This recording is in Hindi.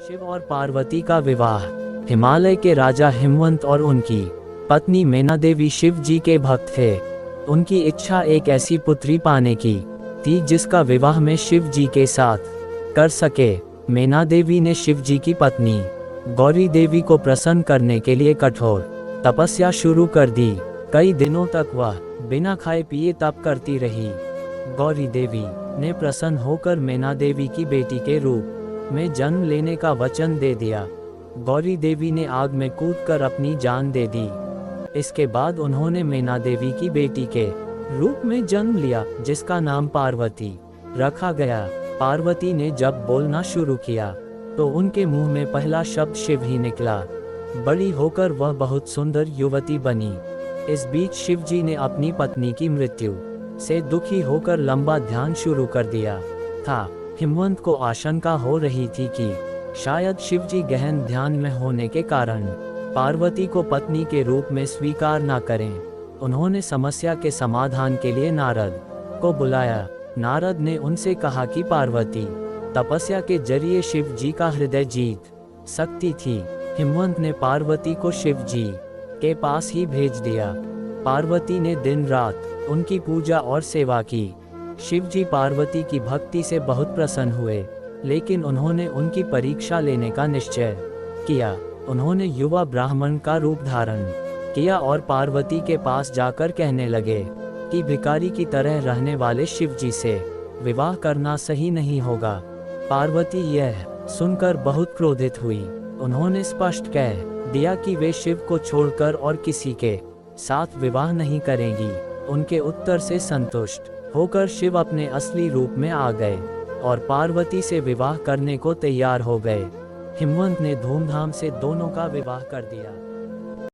शिव और पार्वती का विवाह। हिमालय के राजा हिमवंत और उनकी पत्नी मैना देवी शिव जी के भक्त थे। उनकी इच्छा एक ऐसी पुत्री पाने की थी जिसका विवाह में शिव जी के साथ कर सके। मैना देवी ने शिव जी की पत्नी गौरी देवी को प्रसन्न करने के लिए कठोर तपस्या शुरू कर दी। कई दिनों तक वह बिना खाए पिए तप करती रही। गौरी देवी ने प्रसन्न होकर मैना देवी की बेटी के रूप में जन्म लेने का वचन दे दिया। गौरी देवी ने आग में कूदकर अपनी जान दे दी। इसके बाद उन्होंने मैना देवी की बेटी के रूप में जन्म लिया, जिसका नाम पार्वती रखा गया। पार्वती ने जब बोलना शुरू किया तो उनके मुंह में पहला शब्द शिव ही निकला। बड़ी होकर वह बहुत सुंदर युवती बनी। इस बीच शिव जी ने अपनी पत्नी की मृत्यु से दुखी होकर लंबा ध्यान शुरू कर दिया था। हिमवंत को आशंका हो रही थी कि शायद शिव जी गहन ध्यान में होने के कारण पार्वती को पत्नी के रूप में स्वीकार न करें। उन्होंने समस्या के समाधान के लिए नारद को बुलाया। नारद ने उनसे कहा कि पार्वती तपस्या के जरिए शिव जी का हृदय जीत सकती थी। हिमवंत ने पार्वती को शिव जी के पास ही भेज दिया। पार्वती ने दिन रात उनकी पूजा और सेवा की। शिव जी पार्वती की भक्ति से बहुत प्रसन्न हुए, लेकिन उन्होंने उनकी परीक्षा लेने का निश्चय किया। उन्होंने युवा ब्राह्मण का रूप धारण किया और पार्वती के पास जाकर कहने लगे कि भिखारी की तरह रहने वाले शिव जी से विवाह करना सही नहीं होगा। पार्वती यह सुनकर बहुत क्रोधित हुई। उन्होंने स्पष्ट कह दिया कि वे शिव को छोड़कर और किसी के साथ विवाह नहीं करेंगी। उनके उत्तर से संतुष्ट होकर शिव अपने असली रूप में आ गए और पार्वती से विवाह करने को तैयार हो गए। हिमवंत ने धूमधाम से दोनों का विवाह कर दिया।